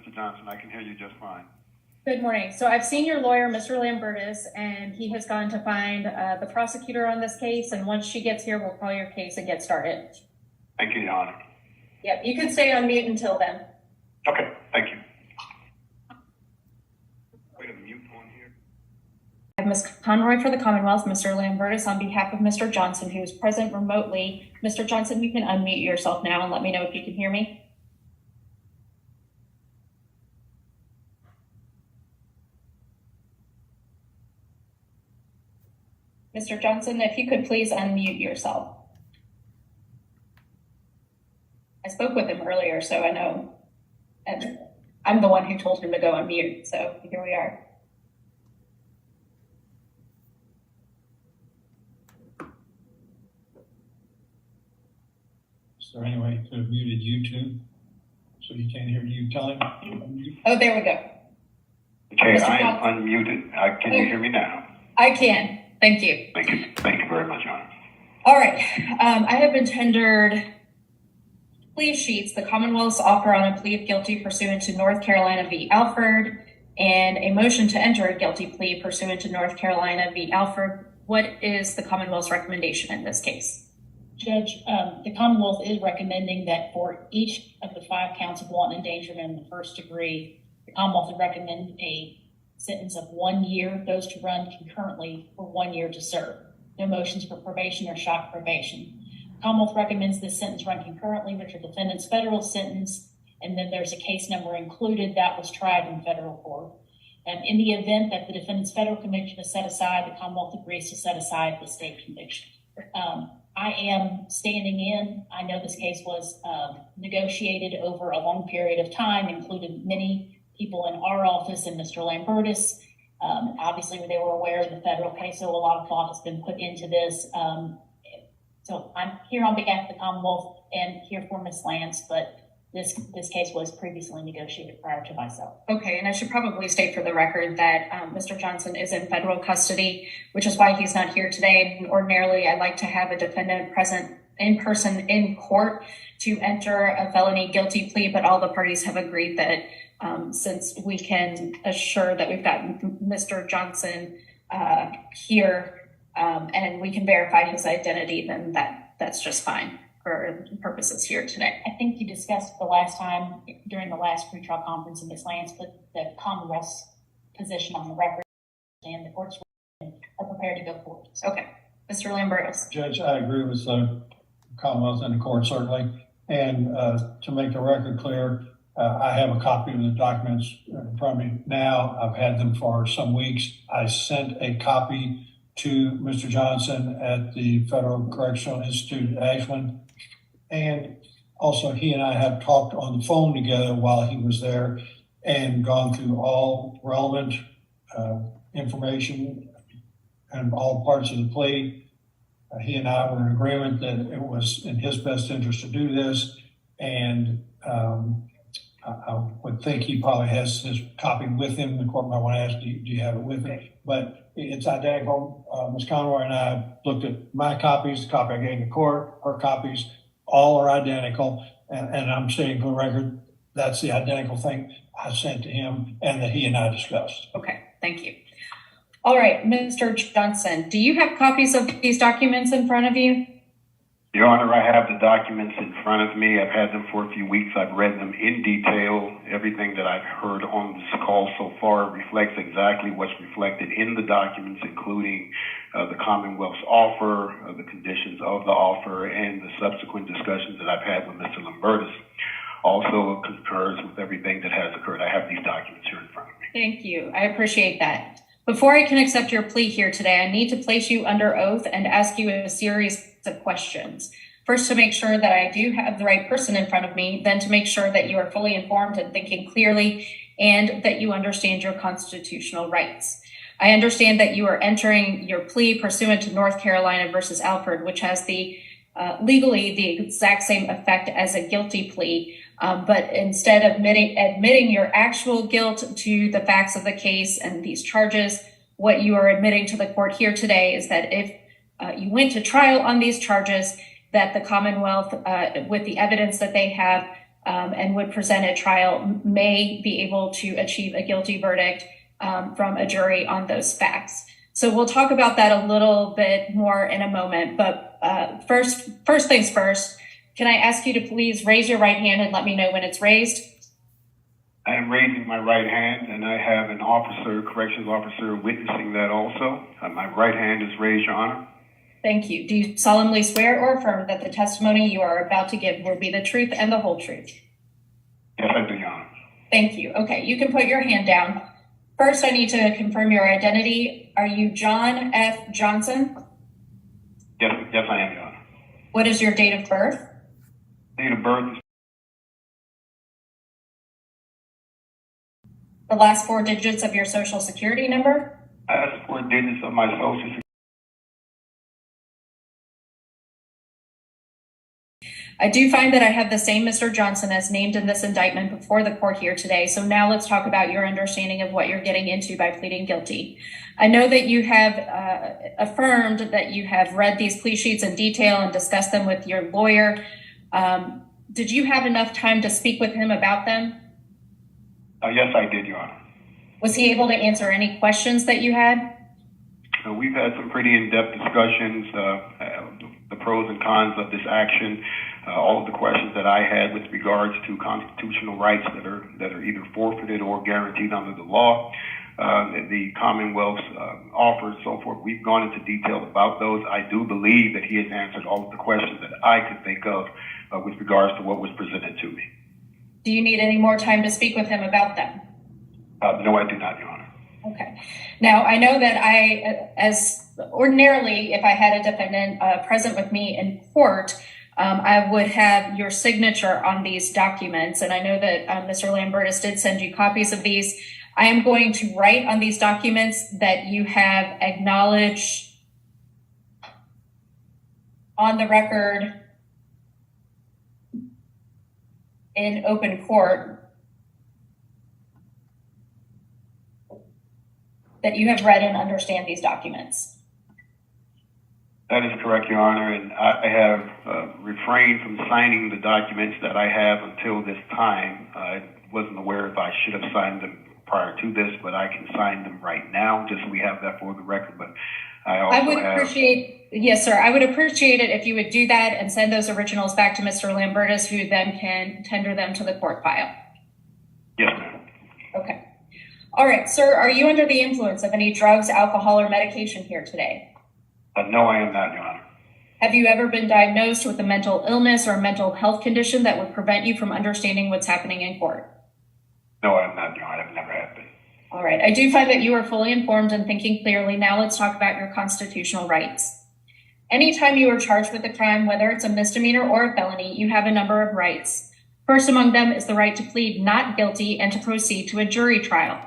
Mr. Johnson. I can hear you just fine. Good morning. So I've seen your lawyer, Mr. Lambertus, and he has gone to find the prosecutor on this case. And once she gets here, we'll call your case and get started. Thank you, Your Honor. Yep, you can stay on mute until then. Okay, thank you. Wait a mute on here. I have Ms. Conroy for the Commonwealth, Mr. Lambertus on behalf of Mr. Johnson, who is present remotely. Mr. Johnson, you can unmute yourself now and let me know if you can hear me. Mr. Johnson, if you could please unmute yourself. I spoke with him earlier, so I know, and I'm the one who told him to go on mute, so here we are. Is there any way to have muted YouTube so you can't hear you telling? Oh, there we go. Okay, Mr. I am unmuted. Can you hear me now? I can. Thank you. Thank you. Thank you very much, Your Honor. All right. I have been tendered plea sheets, the Commonwealth's offer on a plea of guilty pursuant to North Carolina v. Alford, and a motion to enter a guilty plea pursuant to North Carolina v. Alford. What is the Commonwealth's recommendation in this case? Judge, the Commonwealth is recommending that for each of the 5 counts of wanton endangerment in the first degree, the Commonwealth would recommend a sentence of 1 year, those to run concurrently for 1 year to serve. No motions for probation or shock probation. Commonwealth recommends this sentence run concurrently with the defendant's federal sentence, and then there's a case number included that was tried in federal court. In the event that the defendant's federal conviction is set aside, the Commonwealth agrees to set aside the state conviction. I am standing in. I know this case was negotiated over a long period of time, included many people in our office and Mr. Lambertus. Obviously, they were aware of the federal case, so a lot of thought has been put into this. So I'm here on behalf of the Commonwealth and here for Ms. Lance, but this case was previously negotiated prior to myself. Okay, and I should probably state for the record that Mr. Johnson is in federal custody, which is why he's not here today. And ordinarily, I like to have a defendant present in person in court to enter a felony guilty plea, but all the parties have agreed that since we can assure that we've got Mr. Johnson here and we can verify his identity, then that's just fine for purposes here today. I think you discussed the last time during the last pretrial conference in Ms. Lance, but the Commonwealth's position on the record and the court's are prepared to go forward. Okay, Mr. Lambertus. Judge, I agree with the Commonwealth and the court, certainly. And to make the record clear, I have a copy of the documents in front of me now. I've had them for some weeks. I sent a copy to Mr. Johnson at the Federal Correctional Institute at Ashland. And also he and I have talked on the phone together while he was there and gone through all relevant information and all parts of the plea. He and I were in agreement that it was in his best interest to do this. And I would think he probably has his copy with him. The court might want to ask, do you have it with him? But it's identical. Ms. Conroy and I looked at my copies, the copy I gave the court, her copies, all are identical. And I'm stating for the record, that's the identical thing I sent to him and that he and I discussed. Okay, thank you. All right, Mr. Johnson, do you have copies of these documents in front of you? Your Honor, I have the documents in front of me. I've had them for a few weeks. I've read them in detail. Everything that I've heard on this call so far reflects exactly what's reflected in the documents, including the Commonwealth's offer, the conditions of the offer, and the subsequent discussions that I've had with Mr. Lambertus. Also concurs with everything that has occurred. I have these documents here in front of me. Thank you. I appreciate that. Before I can accept your plea here today, I need to place you under oath and ask you a series of questions. First, to make sure that I do have the right person in front of me, then to make sure that you are fully informed and thinking clearly, and that you understand your constitutional rights. I understand that you are entering your plea pursuant to North Carolina versus Alford, which has the legally the exact same effect as a guilty plea, but instead of admitting your actual guilt to the facts of the case and these charges, what you are admitting to the court here today is that if you went to trial on these charges, that the Commonwealth, with the evidence that they have, and would present at trial may be able to achieve a guilty verdict from a jury on those facts. So we'll talk about that a little bit more in a moment, but first things first, can I ask you to please raise your right hand and let me know when it's raised? I am raising my right hand, and I have an officer, corrections officer, witnessing that also. My right hand is raised, Your Honor. Thank you. Do you solemnly swear or affirm that the testimony you are about to give will be the truth and the whole truth? Yes, I do, Your Honor. Thank you. Okay, you can put your hand down. First, I need to confirm your identity. Are you John F. Johnson? Yes, I am, Your Honor. What is your date of birth? Date of birth is The last 4 digits of your social security number? last 4 digits of my social security. I do find that I have the same Mr. Johnson as named in this indictment before the court here today. So now let's talk about your understanding of what you're getting into by pleading guilty. I know that you have affirmed that you have read these plea sheets in detail and discussed them with your lawyer. Did you have enough time to speak with him about them? Yes, I did, Your Honor. Was he able to answer any questions that you had? We've had some pretty in-depth discussions, the pros and cons of this action, all of the questions that I had with regards to constitutional rights that are either forfeited or guaranteed under the law, the Commonwealth's offers, so forth. We've gone into detail about those. I do believe that he has answered all of the questions that I could think of with regards to what was presented to me. Do you need any more time to speak with him about them? No, I do not, Your Honor. Okay. Now, I know that as ordinarily, if I had a defendant present with me in court, I would have your signature on these documents. And I know that Mr. Lambertus did send you copies of these. I am going to write on these documents that you have acknowledged on the record in open court that you have read and understand these documents. That is correct, Your Honor, and I have refrained from signing the documents that I have until this time. I wasn't aware if I should have signed them prior to this, but I can sign them right now, just so we have that for the record. But I would appreciate, yes, sir. I would appreciate it if you would do that and send those originals back to Mr. Lambertus, who then can tender them to the court file. Yes, ma'am. Okay. All right, sir. Are you under the influence of any drugs, alcohol, or medication here today? No, I am not, Your Honor. Have you ever been diagnosed with a mental illness or mental health condition that would prevent you from understanding what's happening in court? No, I am not, Your Honor. I've never have been. All right. I do find that you are fully informed and thinking clearly. Now let's talk about your constitutional rights. Anytime you are charged with a crime, whether it's a misdemeanor or a felony, you have a number of rights. First among them is the right to plead not guilty and to proceed to a jury trial.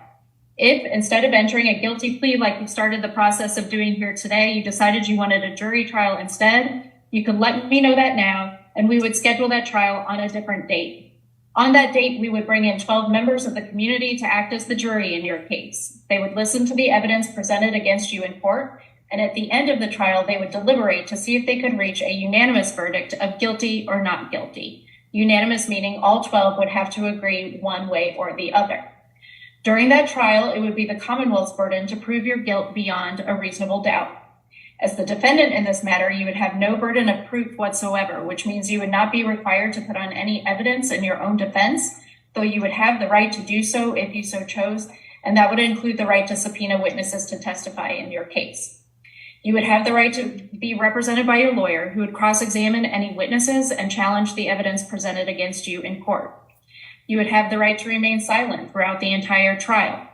If, instead of entering a guilty plea like you started the process of doing here today, you decided you wanted a jury trial instead, you could let me know that now, and we would schedule that trial on a different date. On that date, we would bring in 12 members of the community to act as the jury in your case. They would listen to the evidence presented against you in court, and at the end of the trial, they would deliberate to see if they could reach a unanimous verdict of guilty or not guilty. Unanimous meaning all 12 would have to agree one way or the other. During that trial, it would be the Commonwealth's burden to prove your guilt beyond a reasonable doubt. As the defendant in this matter, you would have no burden of proof whatsoever, which means you would not be required to put on any evidence in your own defense, though you would have the right to do so if you so chose, and that would include the right to subpoena witnesses to testify in your case. You would have the right to be represented by your lawyer, who would cross-examine any witnesses and challenge the evidence presented against you in court. You would have the right to remain silent throughout the entire trial.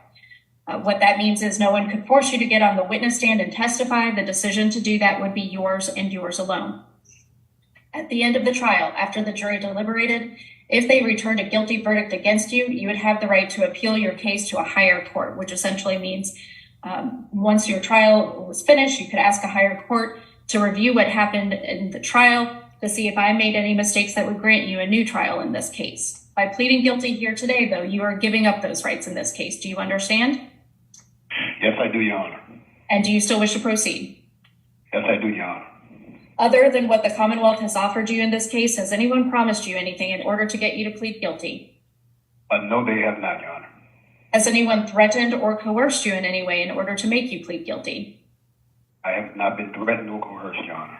What that means is no one could force you to get on the witness stand and testify. The decision to do that would be yours and yours alone. At the end of the trial, after the jury deliberated, if they returned a guilty verdict against you, you would have the right to appeal your case to a higher court, which essentially means once your trial was finished, you could ask a higher court to review what happened in the trial to see if I made any mistakes that would grant you a new trial in this case. By pleading guilty here today, though, you are giving up those rights in this case. Do you understand? Yes, I do, Your Honor. And do you still wish to proceed? Yes, I do, Your Honor. Other than what the Commonwealth has offered you in this case, has anyone promised you anything in order to get you to plead guilty? No, they have not, Your Honor. Has anyone threatened or coerced you in any way in order to make you plead guilty? I have not been threatened or coerced, Your Honor.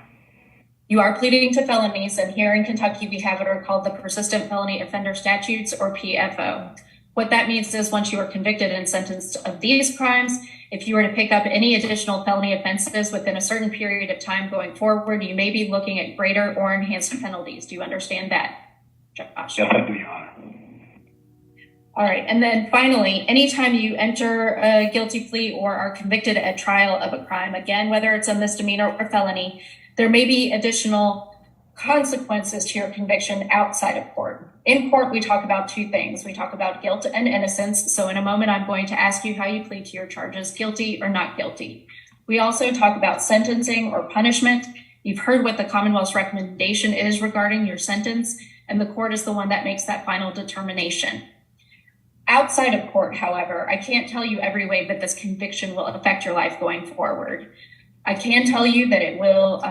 You are pleading to felonies, and here in Kentucky, we have what are called the Persistent Felony Offender Statutes, or PFO. What that means is once you are convicted and sentenced of these crimes, if you were to pick up any additional felony offenses within a certain period of time going forward, you may be looking at greater or enhanced penalties. Do you understand that, Josh? Yes, I do, Your Honor. All right. And then finally, anytime you enter a guilty plea or are convicted at trial of a crime, again, whether it's a misdemeanor or felony, there may be additional consequences to your conviction outside of court. In court, we talk about two things. We talk about guilt and innocence. So in a moment, I'm going to ask you how you plead to your charges, guilty or not guilty. We also talk about sentencing or punishment. You've heard what the Commonwealth's recommendation is regarding your sentence, and the court is the one that makes that final determination. Outside of court, however, I can't tell you every way that this conviction will affect your life going forward. I can tell you that it will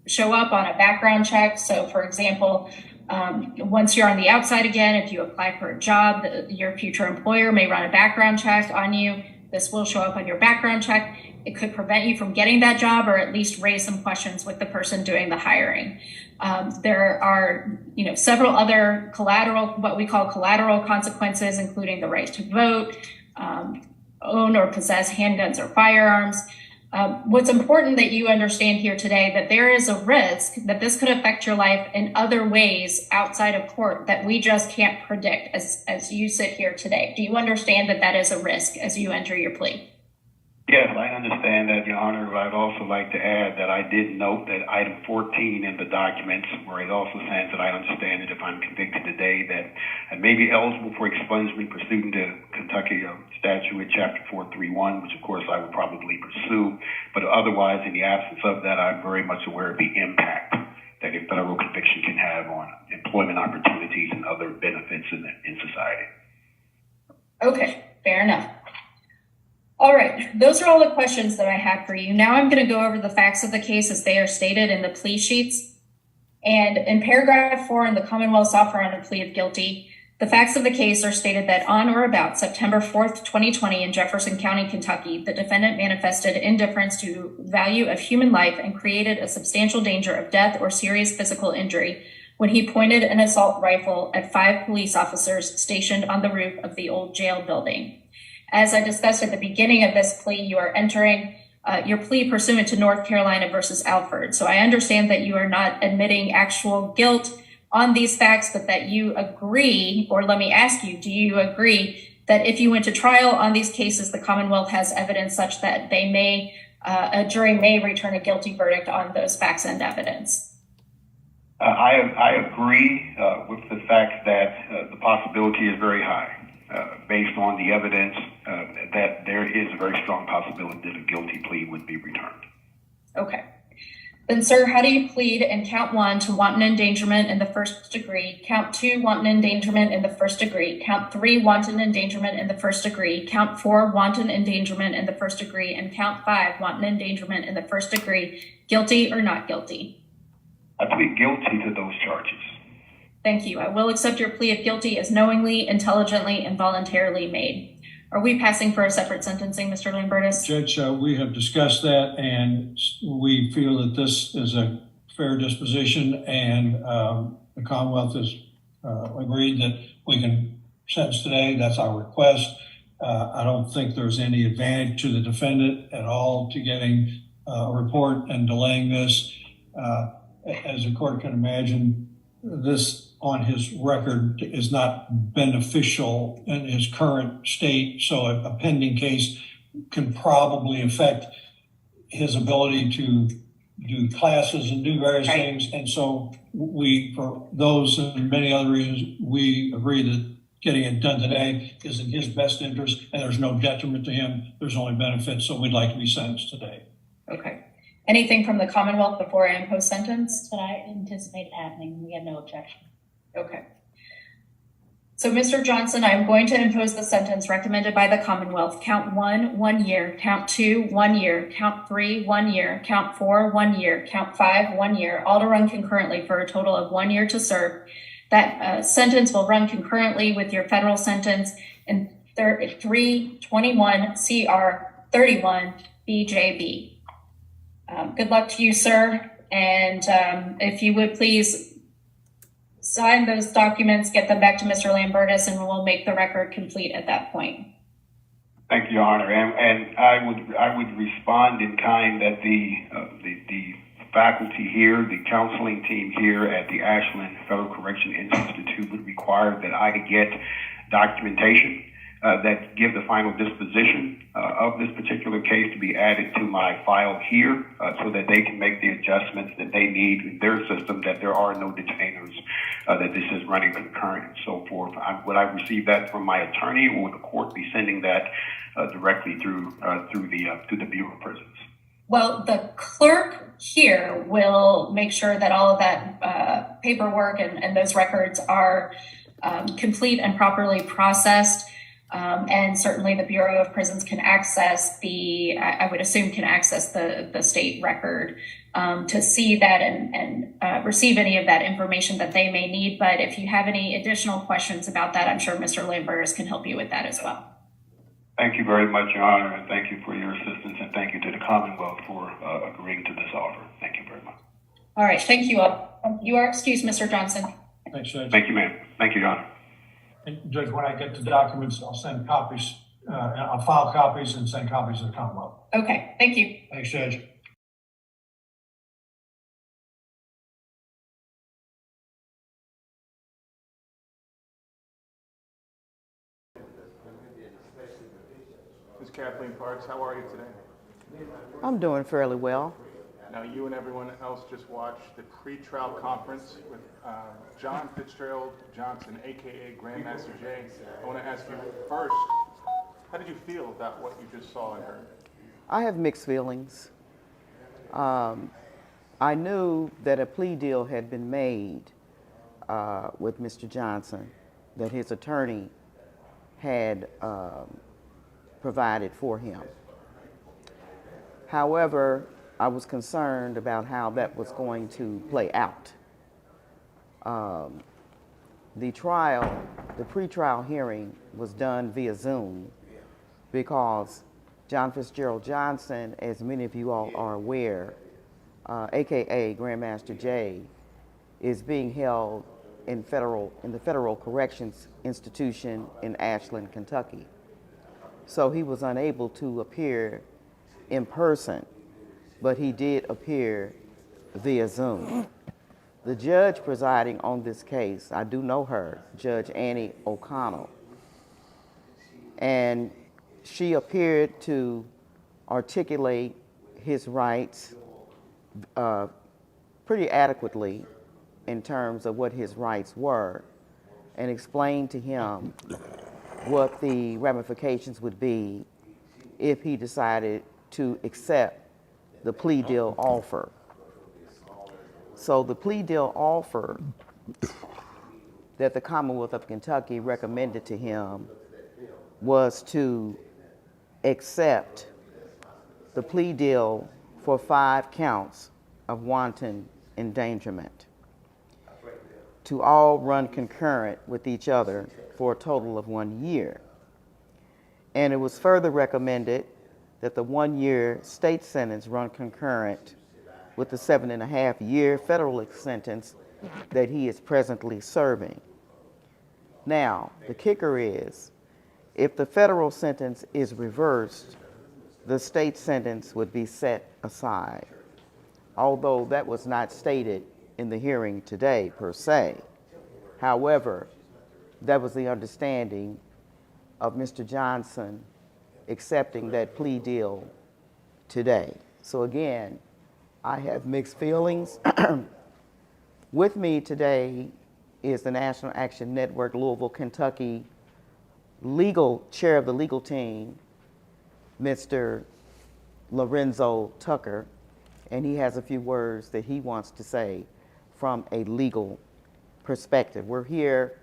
show up on a background check. So for example, once you're on the outside again, if you apply for a job, your future employer may run a background check on you. This will show up on your background check. It could prevent you from getting that job, or at least raise some questions with the person doing the hiring. There are, several other what we call collateral consequences, including the right to vote, own or possess handguns or firearms. What's important that you understand here today, that there is a risk that this could affect your life in other ways outside of court that we just can't predict as you sit here today. Do you understand that that is a risk as you enter your plea? Yes, I understand that, Your Honor. I'd also like to add that I did note that item 14 in the documents, where it also says that I understand that if I'm convicted today, that I may be eligible for expungement pursuant to Kentucky statute chapter 431, which of course I would probably pursue. But otherwise, in the absence of that, I'm very much aware of the impact that a federal conviction can have on employment opportunities and other benefits in society. Okay, fair enough. All right, those are all the questions that I have for you. Now I'm going to go over the facts of the case as they are stated in the plea sheets. And in paragraph 4 in the Commonwealth's offer on a plea of guilty, the facts of the case are stated that on or about September 4th, 2020 in Jefferson County, Kentucky, the defendant manifested indifference to value of human life and created a substantial danger of death or serious physical injury when he pointed an assault rifle at 5 police officers stationed on the roof of the old jail building. As I discussed at the beginning of this plea, you are entering your plea pursuant to North Carolina versus Alford. So I understand that you are not admitting actual guilt on these facts, but that you agree, or let me ask you, do you agree that if you went to trial on these cases, the Commonwealth has evidence such that a jury may return a guilty verdict on those facts and evidence? I agree with the fact that the possibility is very high. Based on the evidence, that there is a very strong possibility that a guilty plea would be returned. Okay. Then, sir, how do you plead in count 1 to wanton endangerment in the first degree, count 2 wanton endangerment in the first degree, count 3 wanton endangerment in the first degree, count 4 wanton endangerment in the first degree, and count 5 wanton endangerment in the first degree, guilty or not guilty? I plead guilty to those charges. Thank you. I will accept your plea of guilty as knowingly, intelligently, and voluntarily made. Are we passing for a separate sentencing, Mr. Lambertus? Judge, we have discussed that, and we feel that this is a fair disposition, and the Commonwealth has agreed that we can sentence today. That's our request. I don't think there's any advantage to the defendant at all to getting a report and delaying this. As the court can imagine, this on his record is not beneficial in his current state, so a pending case can probably affect his ability to do classes and do various things. And so for those and many other reasons, we agree that getting it done today is in his best interest, and there's no detriment to him. There's only benefits, so we'd like to be sentenced today. Okay. Anything from the Commonwealth before I impose sentence? That's what I anticipated happening. We have no objection. Okay. So, Mr. Johnson, I'm going to impose the sentence recommended by the Commonwealth. Count 1, 1 year. Count 2, 1 year. Count 3, 1 year. Count 4, 1 year. Count 5, 1 year. All to run concurrently for a total of 1 year to serve. That sentence will run concurrently with your federal sentence in 321 CR 31 BJB. Good luck to you, sir. And if you would please sign those documents, get them back to Mr. Lambertus, and we'll make the record complete at that point. Thank you, Your Honor. And I would respond in kind that the faculty here, the counseling team here at the Ashland Federal Correction Institute would require that I get documentation that give the final disposition of this particular case to be added to my file here so that they can make the adjustments that they need in their system, that there are no detainers, that this is running concurrent and so forth. Would I receive that from my attorney, or would the court be sending that directly through the Bureau of Prisons? Well, the clerk here will make sure that all of that paperwork and those records are complete and properly processed. And certainly the Bureau of Prisons can access I would assume can access the state record to see that and receive any of that information that they may need. But if you have any additional questions about that, I'm sure Mr. Lambertus can help you with that as well. Thank you very much, Your Honor, and thank you for your assistance, and thank you to the Commonwealth for agreeing to this offer. Thank you very much. All right, thank you all. You are excused, Mr. Johnson. Thanks, Judge. Thank you, ma'am. Thank you, Your Honor. And Judge, when I get the documents, I'll send copies, I'll file copies and send copies to the Commonwealth. Okay, thank you. Thanks, Judge. Ms. Kathleen Parks, how are you today? I'm doing fairly well. Now, you and everyone else just watched the pre-trial conference with John Fitzgerald Johnson, aka Grandmaster Jay. I want to ask you first, how did you feel about what you just saw and heard? I have mixed feelings. I knew that a plea deal had been made with Mr. Johnson, that his attorney had provided for him. However, I was concerned about how that was going to play out. The pre-trial hearing was done via Zoom because John Fitzgerald Johnson, as many of you all are aware, AKA Grandmaster Jay, is being held in the Federal Corrections Institution in Ashland, Kentucky. So he was unable to appear in person, but he did appear via Zoom. The judge presiding on this case, I do know her, Judge Annie O'Connell, and she appeared to articulate his rights pretty adequately in terms of what his rights were, and explained to him what the ramifications would be if he decided to accept the plea deal offer. So the plea deal offer that the Commonwealth of Kentucky recommended to him was to accept the plea deal for 5 counts of wanton endangerment, to all run concurrent with each other for a total of 1 year. And it was further recommended that the 1-year state sentence run concurrent with the 7.5-year federal sentence that he is presently serving. Now, the kicker is, if the federal sentence is reversed, the state sentence would be set aside, although that was not stated in the hearing today per se. However, that was the understanding of Mr. Johnson accepting that plea deal today. So again, I have mixed feelings. With me today is the National Action Network Louisville, Kentucky chair of the legal team, Mr. Lorenzo Tucker, and he has a few words that he wants to say from a legal perspective. We're here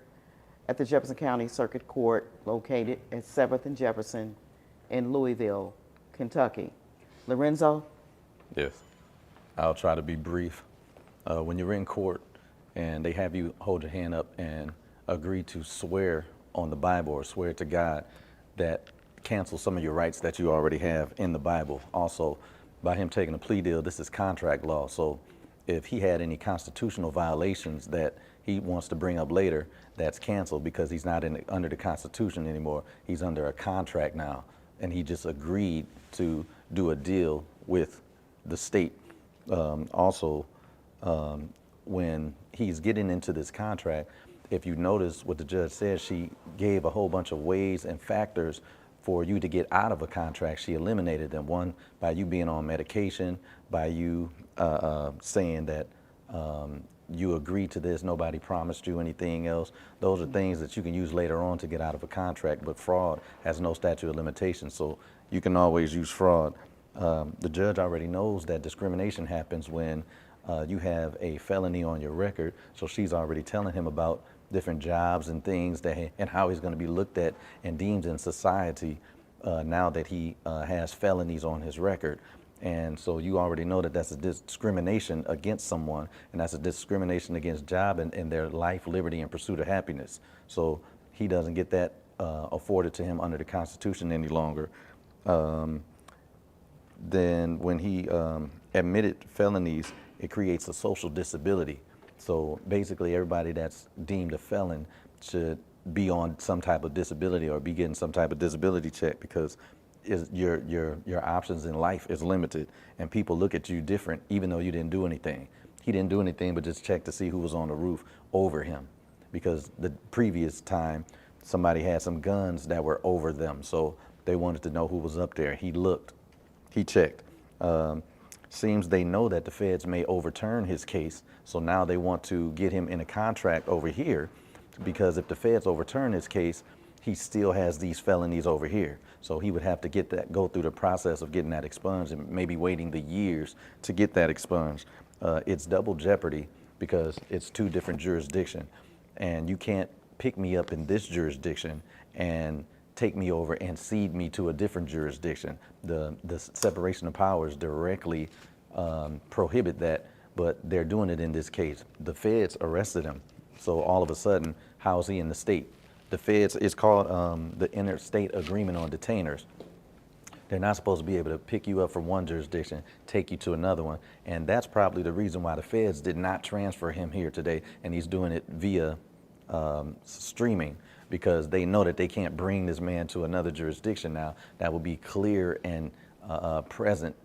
at the Jefferson County Circuit Court located at 7th and Jefferson in Louisville, Kentucky. Lorenzo? Yes, I'll try to be brief. When you're in court and they have you hold your hand up and agree to swear on the Bible or swear to God, that cancels some of your rights that you already have in the Bible. Also, by him taking a plea deal, this is contract law. So if he had any constitutional violations that he wants to bring up later, that's canceled because he's not under the Constitution anymore. He's under a contract now, and he just agreed to do a deal with the state. When he's getting into this contract, if you notice what the judge said, she gave a whole bunch of ways and factors for you to get out of a contract. She eliminated them. One, by you being on medication, by you saying that you agreed to this, nobody promised you anything else. Those are things that you can use later on to get out of a contract, but fraud has no statute of limitations, so you can always use fraud. The judge already knows that discrimination happens when you have a felony on your record, so she's already telling him about different jobs and things and how he's going to be looked at and deemed in society now that he has felonies on his record. And so you already know that that's a discrimination against someone, and that's a discrimination against job and their life, liberty, and pursuit of happiness. So he doesn't get that afforded to him under the Constitution any longer. Then when he admitted felonies, it creates a social disability. So basically everybody that's deemed a felon should be on some type of disability or be getting some type of disability check, because your options in life is limited and people look at you different even though you didn't do anything. He didn't do anything but just check to see who was on the roof over him, because the previous time somebody had some guns that were over them, so they wanted to know who was up there. He looked, he checked. Seems they know that the feds may overturn his case, so now they want to get him in a contract over here, because if the feds overturn his case, he still has these felonies over here. So he would have to go through the process of getting that expunged and maybe waiting the years to get that expunged. It's double jeopardy because it's two different jurisdictions, and you can't pick me up in this jurisdiction and take me over and cede me to a different jurisdiction. The separation of powers directly prohibit that, but they're doing it in this case. The feds arrested him, so all of a sudden, how is he in the state? The feds, it's called the Interstate Agreement on Detainers. They're not supposed to be able to pick you up from one jurisdiction, take you to another one, and that's probably the reason why the feds did not transfer him here today, and he's doing it via streaming, because they know that they can't bring this man to another jurisdiction now. That would be clear and present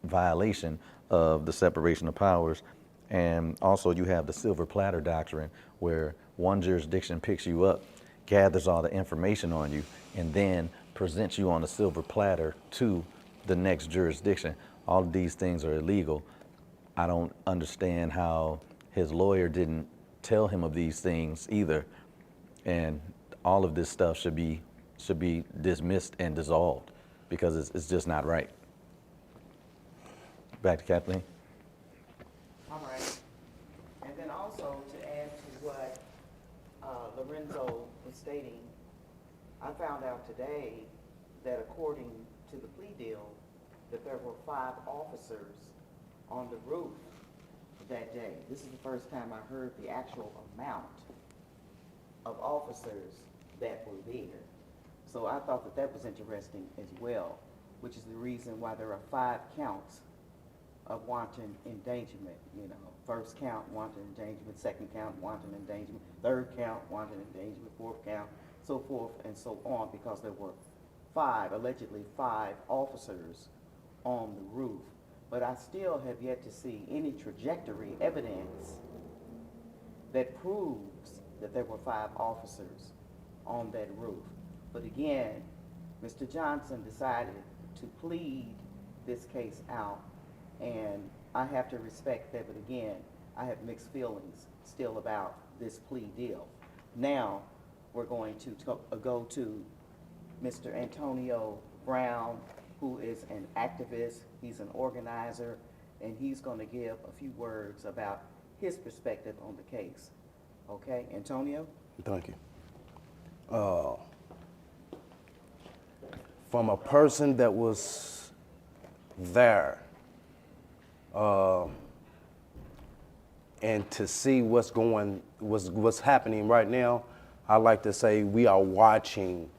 violation of the separation of powers. And also you have the silver platter doctrine, where one jurisdiction picks you up, gathers all the information on you, and then presents you on a silver platter to the next jurisdiction. All of these things are illegal. I don't understand how his lawyer didn't tell him of these things either. And all of this stuff should be dismissed and dissolved, because it's just not right. Back to Kathleen. All right. And then also to add to what Lorenzo was stating, I found out today that according to the plea deal, that there were 5 officers on the roof that day. This is the first time I heard the actual amount of officers that were there. So I thought that that was interesting as well, which is the reason why there are 5 counts of wanton endangerment. You know, first count, wanton endangerment; second count, wanton endangerment; third count, wanton endangerment; fourth count, so forth and so on, because there were allegedly five officers on the roof. But I still have yet to see any trajectory evidence that proves that there were 5 officers on that roof. But again, Mr. Johnson decided to plead this case out, and I have to respect that, but again, I have mixed feelings still about this plea deal. Now, we're going to go to Mr. Antonio Brown, who is an activist, he's an organizer, and he's going to give a few words about his perspective on the case. Okay, Antonio? Thank you. from a person that was there, and to see what's happening right now, I like to say we are watching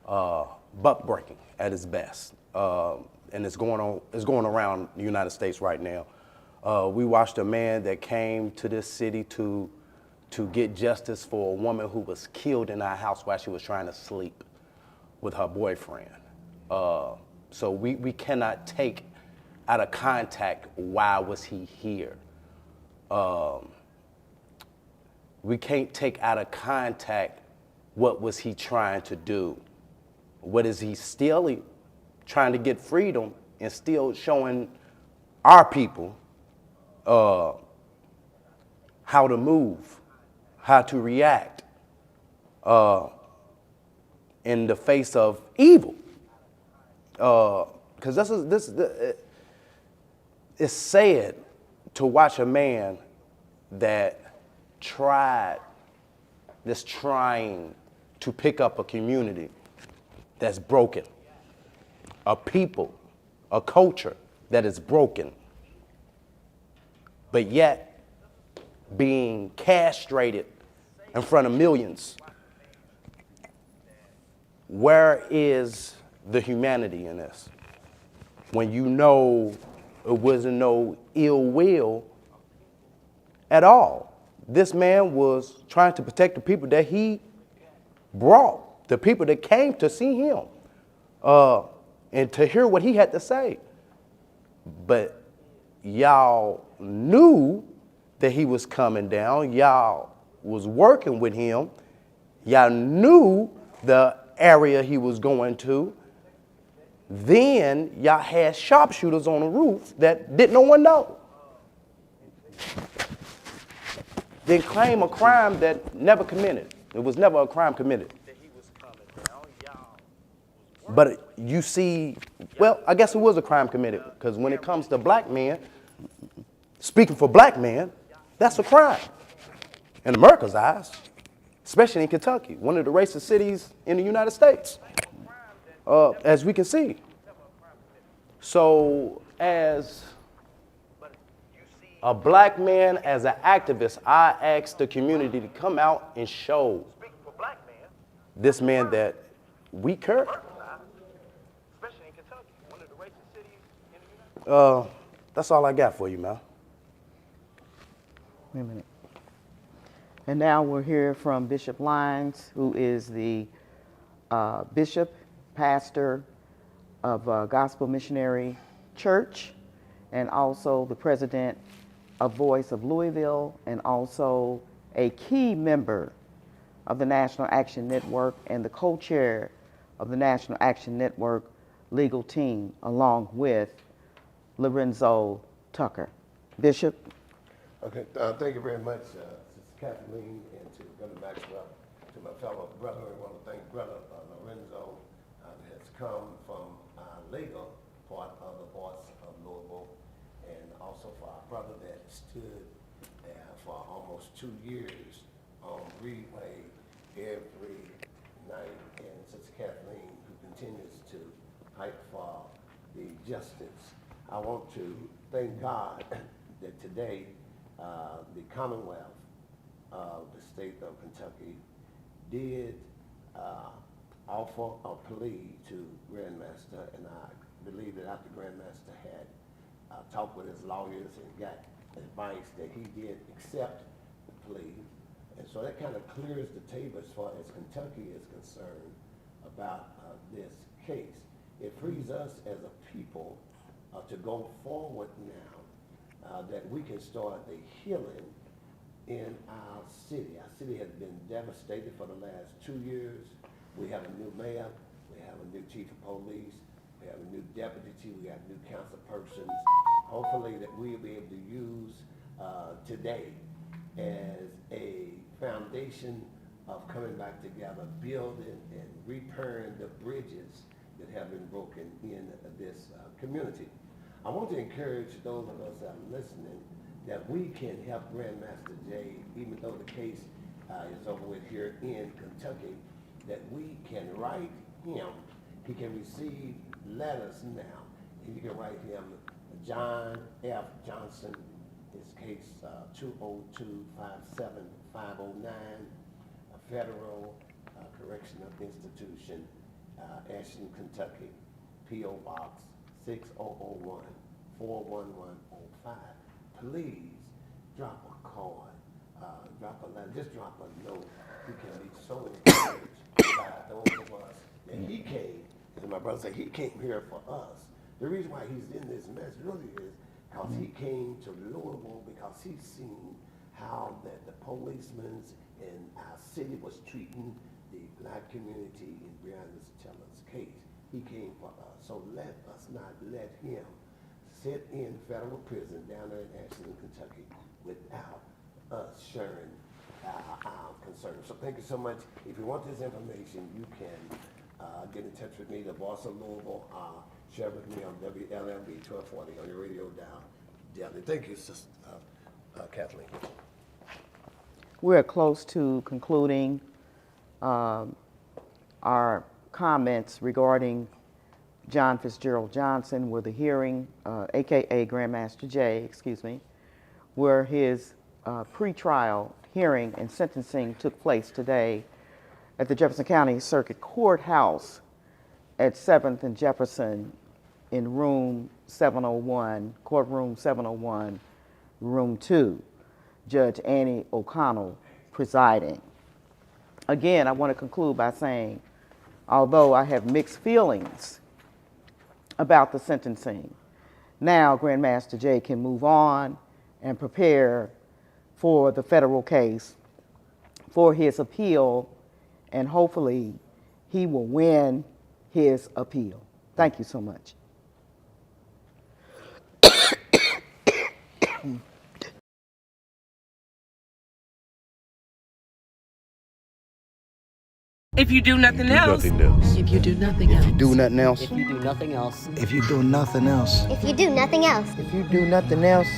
buck breaking at its best, and it's going around the United States right now. We watched a man that came to this city to get justice for a woman who was killed in our house while she was trying to sleep with her boyfriend. So we cannot take out of contact why was he here. We can't take out of contact what was he trying to do. What is he still trying to get freedom and still showing our people how to move, how to react in the face of evil. Because it's sad to watch a man that trying to pick up a community that's broken, a people, a culture that is broken, but yet being castrated in front of millions. Where is the humanity in this? When you know it wasn't no ill will at all. This man was trying to protect the people that he brought, the people that came to see him, and to hear what he had to say. But y'all knew that he was coming down. Y'all was working with him. Y'all knew the area he was going to. Then y'all had sharpshooters on the roof that didn't no one know. Then claim a crime that never committed. It was never a crime committed. But you see, well, I guess it was a crime committed, because when it comes to black men, speaking for black men, that's a crime in America's eyes, especially in Kentucky, one of the racist cities in the United States, as we can see. So as a black man, as an activist, I asked the community to come out and show this man that we care. That's all I got for you, man. Wait a minute. And now we'll hear from Bishop Lyons, who is the bishop, pastor of Gospel Missionary Church, and also the president of Voice of Louisville, and also a key member of the National Action Network and the co-chair of the National Action Network legal team, along with Lorenzo Tucker. Bishop? Okay, thank you very much, Sister Kathleen, and to Brother Maxwell, to my fellow brother. I want to thank Brother Lorenzo that has come from legal part of the Voice of Louisville, and also for our brother that stood for almost 2 years on replay every night, and Sister Kathleen, who continues to fight for the justice. I want to thank God that today the Commonwealth of the state of Kentucky did offer a plea to Grandmaster, and I believe that after Grandmaster had talked with his lawyers and got advice, that he did accept the plea. And so that kind of clears the table as far as Kentucky is concerned about this case. It frees us as a people to go forward now, that we can start the healing in our city. Our city has been devastated for the last 2 years. We have a new mayor, we have a new chief of police, we have a new deputy chief, we have new council persons. Hopefully that we'll be able to use today as a foundation of coming back together, building and repairing the bridges that have been broken in this community. I want to encourage those of us that are listening that we can help Grandmaster Jay, even though the case is over with here in Kentucky. that we can write him, he can receive letters now. You can write him John F. Johnson, his case 202-57509, a federal correctional institution, Ashton, Kentucky, P.O. Box 6001 41105. Please drop a card, drop a letter, just drop a note. He can be so encouraged by those of us. And he came, as my brother said, he came here for us. The reason why he's in this mess really is because he came to Louisville because he's seen how that the policemen in our city was treating the black community in Breonna Taylor's case. He came for us. So let us not let him sit in federal prison down there in Ashland, Kentucky without us sharing our concerns. So thank you so much. If you want this information, you can get in touch with me, the boss of Louisville, share with me on WLMB 1240 on your radio dial daily. Thank you, Sister Kathleen. We're close to concluding our comments regarding John Fitzgerald Johnson with a hearing, AKA Grandmaster Jay, excuse me, where his pretrial hearing and sentencing took place today at the Jefferson County Circuit Courthouse at 7th and Jefferson in room 701, courtroom 701, room 2. Judge Annie O'Connell presiding. Again, I want to conclude by saying, although I have mixed feelings about the sentencing, now Grandmaster Jay can move on and prepare for the federal case, for his appeal, and hopefully he will win his appeal. Thank you so much. If you do nothing else. If you do nothing else. If you do nothing else. If you do nothing else. If you do nothing else. If you do nothing else. If you do nothing else.